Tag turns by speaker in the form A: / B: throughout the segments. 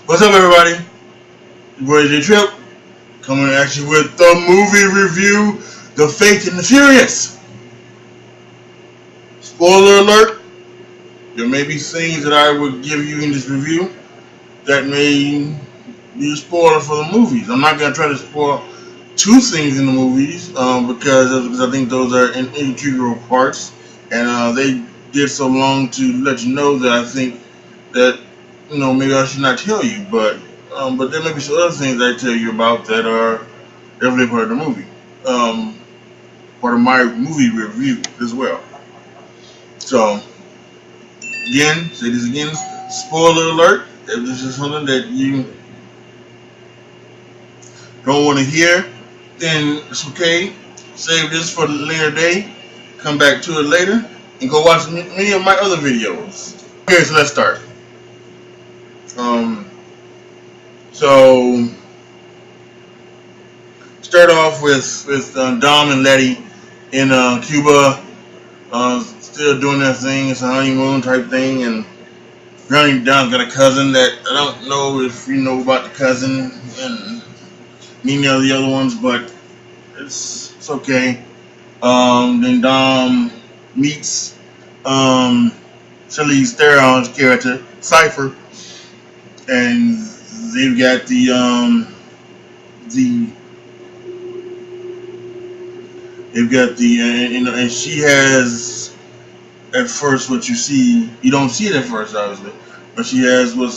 A: What's up, everybody? Your boy J Trip coming at you with the movie review, The Fate and the Furious. Spoiler alert: there may be things that I would give you in this review that may be a spoiler for the movies. I'm not gonna try to spoil two things in the movies because I think those are integral parts, and they did so long to let you know that I think that maybe I should not tell you, but there may be some other things I tell you about that are definitely part of the movie, part of my movie review as well. So again, say this again, spoiler alert. If this is something that you don't want to hear, then it's okay. Save this for the later day. Come back to it later and go watch many of my other videos. Okay, so let's start. So start off with Dom and Letty in Cuba, still doing their thing. It's a honeymoon type thing, and Granny Dom's got a cousin that I don't know if you know about the cousin and many of the other ones, but it's okay. Then Dom meets Charlize Theron's character Cipher, and they've got and she has at first what you don't see it at first obviously, but she has what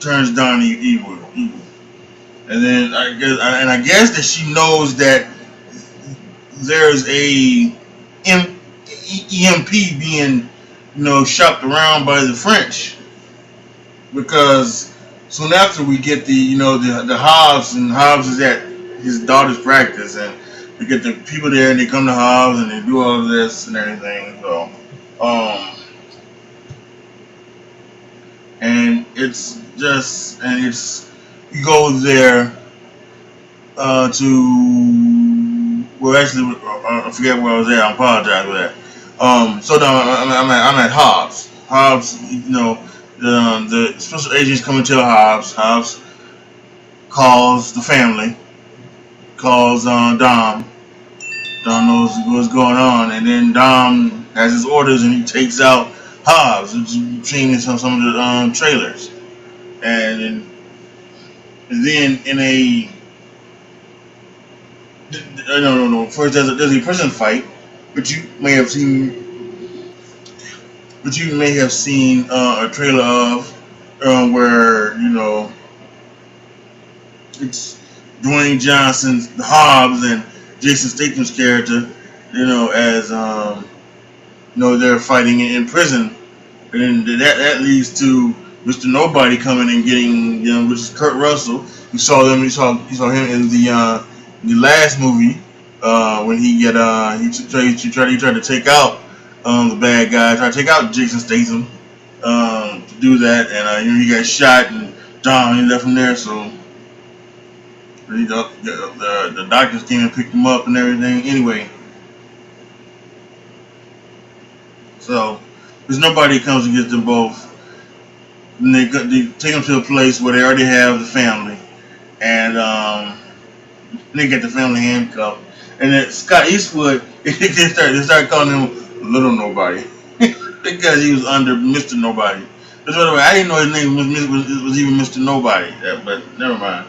A: turns Don evil, and then I guess that she knows that there's a EMP being shopped around by the French, because soon after we get the Hobbs, and Hobbs is at his daughter's practice, and we get the people there, and they come to Hobbs, and they do all of this and everything. So, and it's you go there to actually I forget where I was at. I apologize for that. So now I'm at Hobbs. Hobbs, the special agents come and tell Hobbs. Hobbs calls the family, calls Dom. Dom knows what's going on, and then Dom has his orders, and he takes out Hobbs, between some of the trailers, and then in a no. First, there's a prison fight, but you may have seen a trailer of where it's Dwayne Johnson's Hobbs and Jason Statham's character, as they're fighting in prison, and that leads to Mr. Nobody coming and getting which is Kurt Russell. You saw him in the last movie when he tried to take out the bad guy, tried to take out Jason Statham to do that, and he got shot, and he left him there. So the doctors came and picked him up and everything. Anyway, so there's nobody comes and gets them both. And they take them to a place where they already have the family, and they get the family handcuffed. And then Scott Eastwood, they start calling him Little Nobody because he was under Mr. Nobody. I didn't know his name was even Mr. Nobody, but never mind.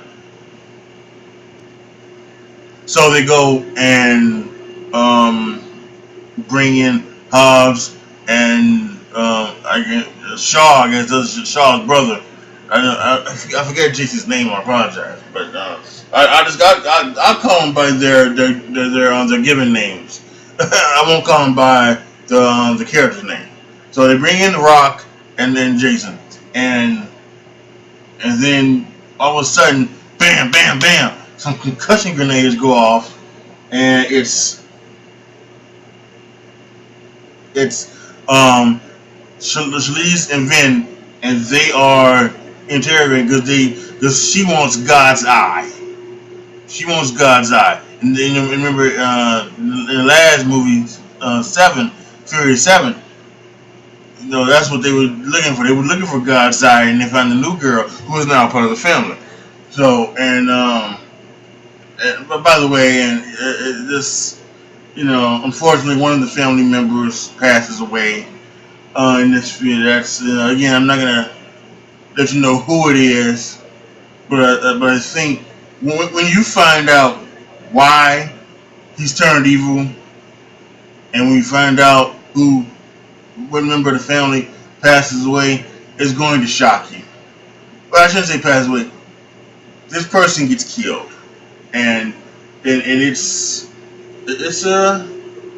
A: So they go and bring in Hobbs and Shaw. I guess that's Shaw's brother. I forget Jason's name. I apologize, but I'll call them by their given names. I won't call them by the character's name. So they bring in The Rock and then Jason, and then all of a sudden, bam, bam, bam, some concussion grenades go off, and it's Charlize and Vin, and they are interrogating because she wants God's eye. She wants God's eye. And then remember in the last movie, Furious 7, that's what they were looking for. They were looking for God's eye, and they found a new girl who is now part of the family. So, but by the way, and this, unfortunately, one of the family members passes away in this film. That's again, I'm not gonna let you know who it is, but I think when you find out why he's turned evil, and when you find out what member of the family passes away, it's going to shock you. Well, I shouldn't say pass away. This person gets killed, and it's a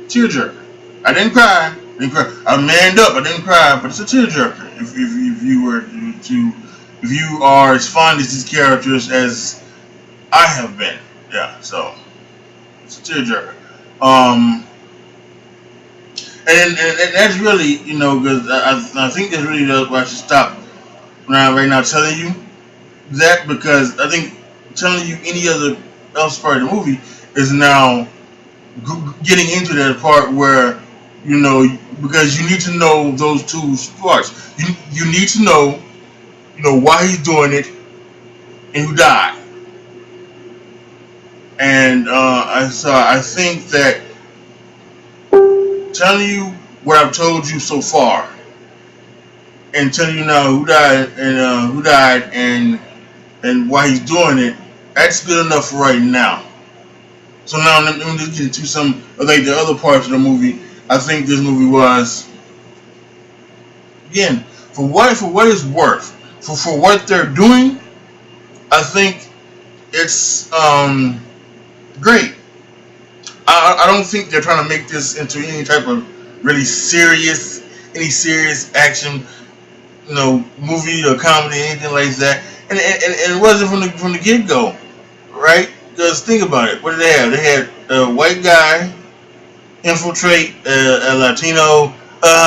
A: tearjerker. I didn't cry. I manned up. I didn't cry, but it's a tearjerker. If you are as fond of these characters as I have been, yeah. So it's a tearjerker. And that's really, because I think that's really why I should stop right now telling you that, because I think telling you any other else part of the movie is now getting into that part where, because you need to know those two parts. You need to know, why he's doing it and who died. And I think that telling you what I've told you so far, and telling you now who died and why he's doing it, that's good enough for right now. So now let me just get into some of the other parts of the movie. I think this movie was, again, for what it's worth, for what they're doing, I think it's great. I don't think they're trying to make this into any type of really serious action, movie or comedy, anything like that. And it wasn't from the get go, right? Because think about it. What did they have? They had a white guy infiltrate a Latino, a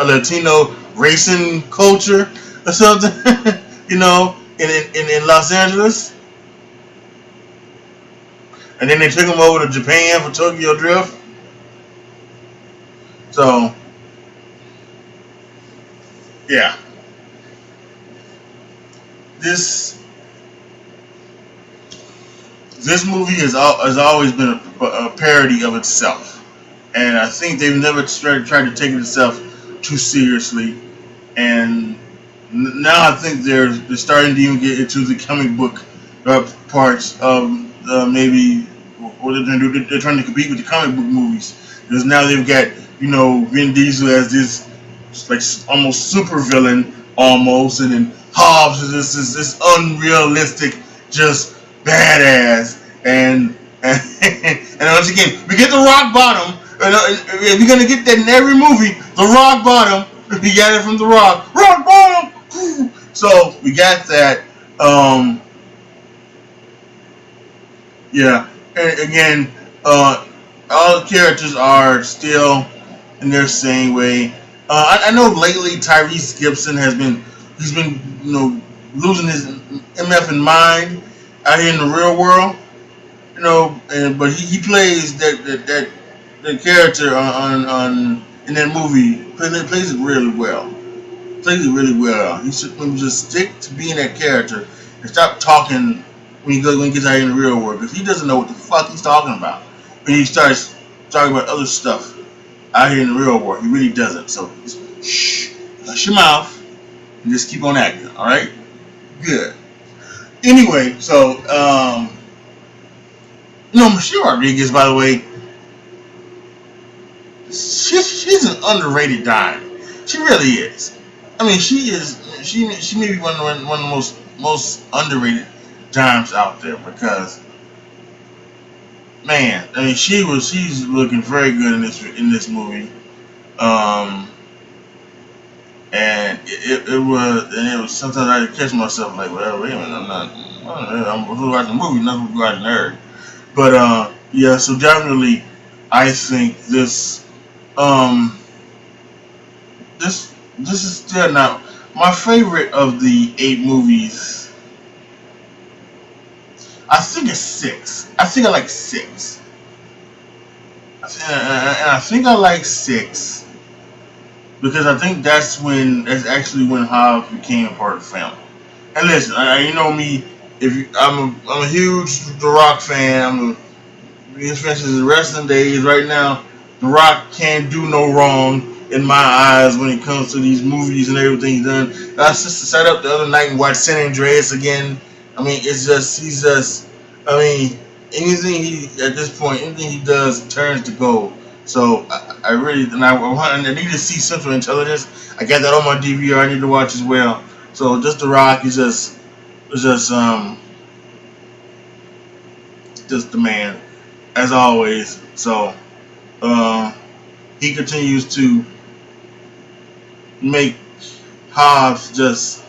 A: Latino racing culture or something, in Los Angeles. And then they took him over to Japan for Tokyo Drift. So, yeah. This movie has always been a parody of itself. And I think they've never tried to take itself too seriously. And now I think they're starting to even get into the comic book parts of maybe what they're trying to do. They're trying to compete with the comic book movies, because now they've got Vin Diesel as this like almost super villain almost, and then Hobbs is this unrealistic just badass, and once again we get the rock bottom. We're gonna get that in every movie. The rock bottom. We got it from the rock bottom. So we got that. Yeah, and again, all the characters are still in their same way. I know lately Tyrese Gibson he's been losing his MFing mind out here in the real world, but he plays that character on in that movie. Plays it really well. Plays it really well. He should just stick to being that character and stop talking when he gets out in the real world, because he doesn't know what the fuck he's talking about when he starts talking about other stuff out here in the real world. He really doesn't. So just hush your mouth and just keep on acting. All right, good. Anyway, so Michelle Rodriguez, by the way, she's an underrated dime. She really is. I mean, she may be one of the most underrated dimes out there, because man, I mean, she's looking very good in this movie, and it was sometimes I catch myself like, well, wait a minute, I'm watching a movie, not watching her, but yeah, so definitely I think this is still not my favorite of the 8 movies. I think it's 6. I think I like 6. I And I think I like 6 because I think that's actually when Hobbs became a part of the family. And listen, you know me. If you, I'm a huge The Rock fan. Especially in the wrestling days right now. The Rock can't do no wrong in my eyes when it comes to these movies and everything he's done. I just sat up the other night and watched San Andreas again. I mean, he's just. I mean, anything at this point, anything he does turns to gold. So I really I need to see Central Intelligence. I got that on my DVR. I need to watch as well. So just The Rock is just the man as always. So he continues to make Hobbs just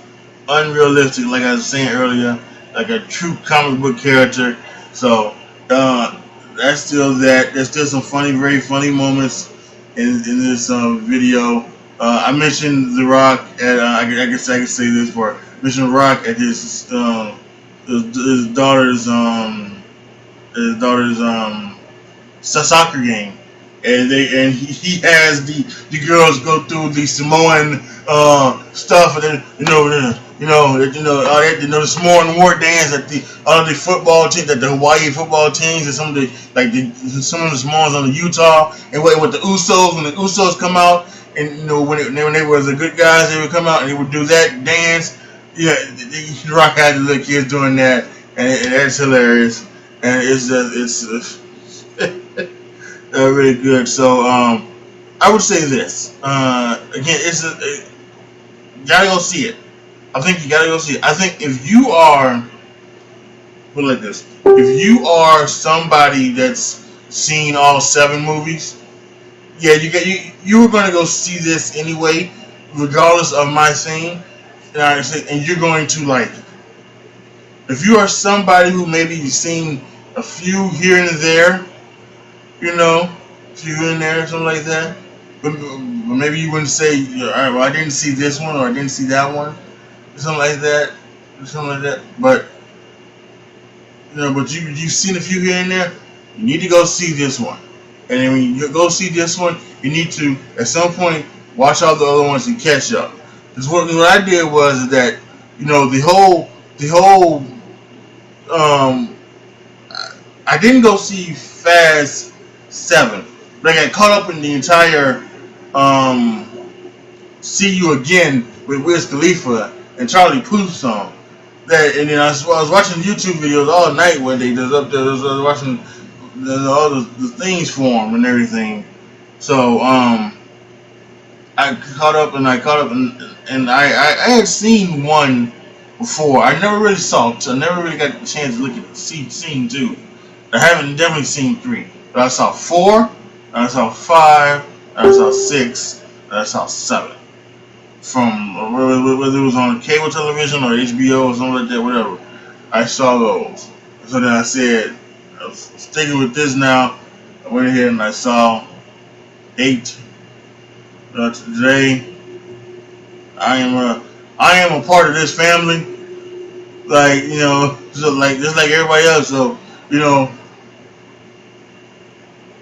A: unrealistic, like I was saying earlier, like a true comic book character. So that's still that. There's still some very funny moments in this video. I mentioned The Rock at I guess I can say this for I mentioned The Rock at his daughter's soccer game, and he has the girls go through the Samoan stuff, and then the Samoan war dance that the football team, that the Hawaii football teams, and some of the Samoans on the Utah, and with the Usos, when the Usos come out, and when they were the good guys, they would come out and they would do that dance. Yeah, the Rock had the little kids doing that, and that's hilarious, and it's really good. So I would say this again. You gotta go see it. I think you gotta go see it. I think if you are, put it like this, if you are somebody that's seen all 7 movies, yeah, you were gonna go see this anyway, regardless of my saying, and you're going to like it. If you are somebody who maybe you've seen a few here and there, a few here and there, something like that, but maybe you wouldn't say, all right, well, I didn't see this one or I didn't see that one, or something like that, But but you've seen a few here and there. You need to go see this one, and then when you go see this one, you need to at some point watch all the other ones and catch up. Because what I did was that the whole I didn't go see Fast 7, but I got caught up in the entire See You Again with Wiz Khalifa and Charlie Puth song. And then I was watching YouTube videos all night when they was up there. I was watching all the things for them and everything. So I caught up and I had seen one before. I never really saw it. So I never really got the chance to look at scene 2. I haven't definitely seen 3. But I saw 4, and I saw 5, and I saw 6, and I saw 7. From whether it was on cable television or HBO or something like that, whatever. I saw those. So then I said, I'm sticking with this now. I went ahead and I saw 8. Today, I am a part of this family. Like, just like everybody else. So,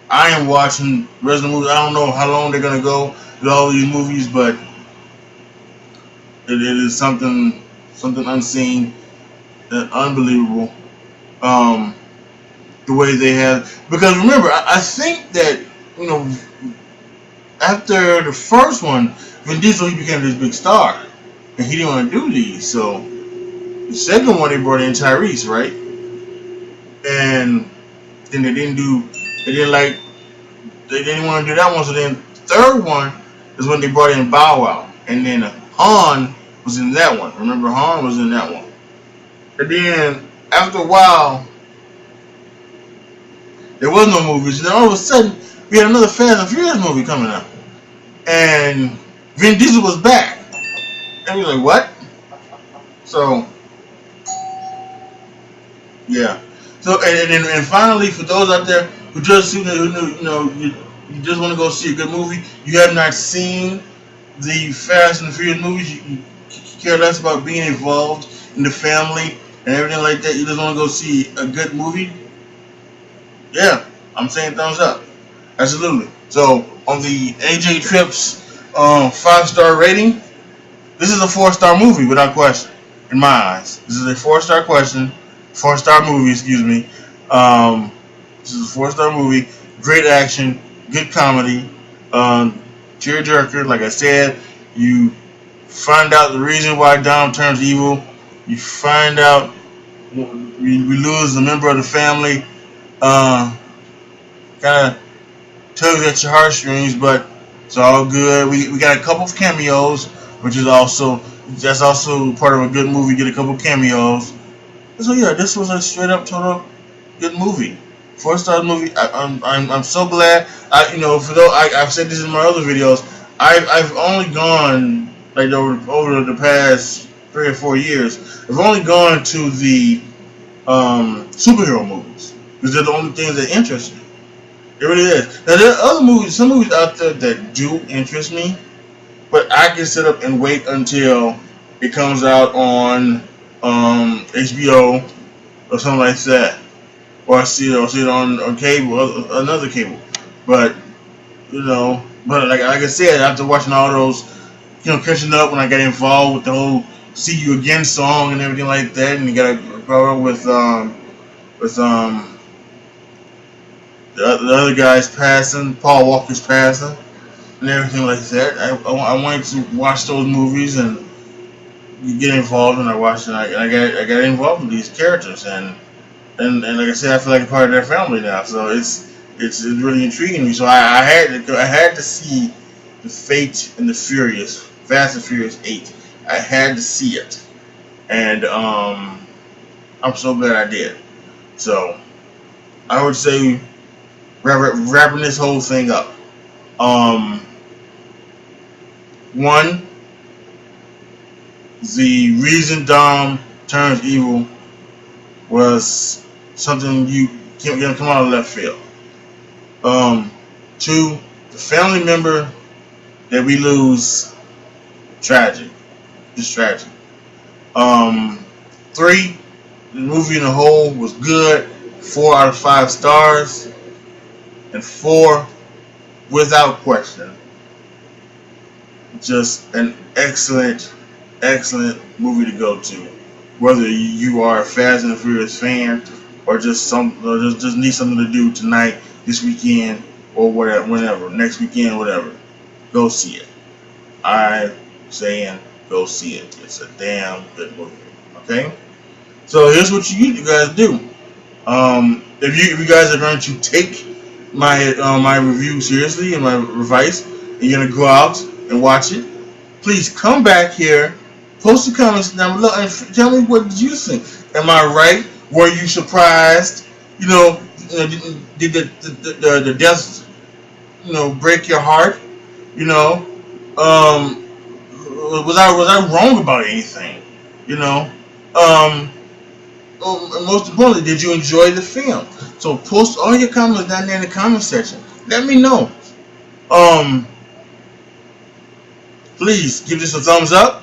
A: I am watching the rest of the movies. I don't know how long they're gonna go with all these movies, but it is something unseen and unbelievable. The way they have, because remember, I think that after the first one, Vin Diesel, he became this big star, and he didn't want to do these. So the second one, they brought in Tyrese, right? And then they didn't want to do that one. So then the third one is when they brought in Bow Wow, and then Han was in that one. Remember, Han was in that one. And then after a while, there was no movies. And then all of a sudden, we had another Fast and Furious movie coming out, and Vin Diesel was back. And we were like, what? So yeah. So and finally, for those out there who just you just want to go see a good movie, you have not seen the Fast and Furious movies, you care less about being involved in the family and everything like that, you just want to go see a good movie, yeah, I'm saying thumbs up. Absolutely. So on the AJ Trips 5-star rating, this is a 4-star movie without question. In my eyes, this is a 4-star movie. Excuse me. Um, this is a 4-star movie. Great action, good comedy, tearjerker. Like I said, you find out the reason why Dom turns evil. You find out we lose a member of the family. Kind of tugs at your heartstrings, but it's all good. We got a couple of cameos, which is also that's also part of a good movie. Get a couple of cameos. So yeah, this was a straight up total good movie. 4-star movie. I'm so glad. For though I've said this in my other videos. I've only gone like over the past 3 or 4 years. I've only gone to the superhero movies because they're the only things that interest me. It really is. Now there are other movies, some movies out there that do interest me, but I can sit up and wait until it comes out on HBO or something like that, or I see it on cable, another cable. But like I said, after watching all those, catching up when I got involved with the whole "See You Again" song and everything like that, and you got to grow up with the other guy's passing, Paul Walker's passing, and everything like that. I wanted to watch those movies and get involved, and I watched, and I got involved with these characters, and like I said, I feel like a part of their family now. So it's really intriguing me. So I had to see the Fate and the Furious, Fast and Furious 8. I had to see it, and I'm so glad I did. So I would say, wrapping this whole thing up. One, the reason Dom turns evil was something you can't come out of left field. Two, the family member that we lose, tragic, just tragic. Three, the movie in the whole was good, 4 out of 5 stars. And 4, without question, just an excellent movie to go to. Whether you are a Fast and Furious fan or just need something to do tonight, this weekend, or whatever, whenever, next weekend, whatever, go see it. I'm saying go see it. It's a damn good movie. Okay? So here's what you guys do. If you guys are going to take my review seriously and my advice, and you're gonna go out and watch it, please come back here, post the comments down below, and tell me what did you think. Am I right? Were you surprised? Did the deaths break your heart? Was I wrong about anything? Most importantly, did you enjoy the film? So post all your comments down there in the comment section. Let me know. Please give this a thumbs up.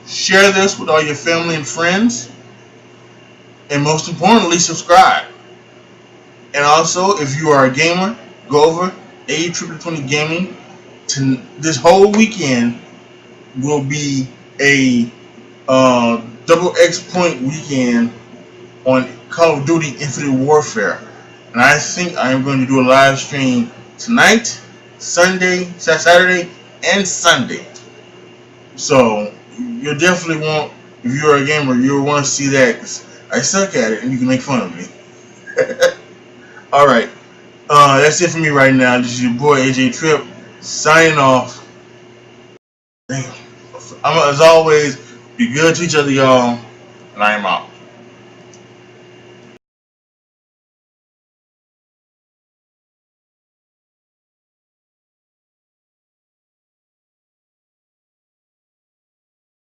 A: Share this with all your family and friends. And most importantly, subscribe. And also, if you are a gamer, go over A2020 Gaming. This whole weekend will be a double X point weekend on Call of Duty Infinite Warfare, and I think I am going to do a live stream tonight, Saturday, and Sunday. So you'll definitely want, if you're a gamer, you'll want to see that, because I suck at it and you can make fun of me. Alright, that's it for me right now. This is your boy AJ Trip signing off. Damn. As always, be good to each other, y'all, and I am out.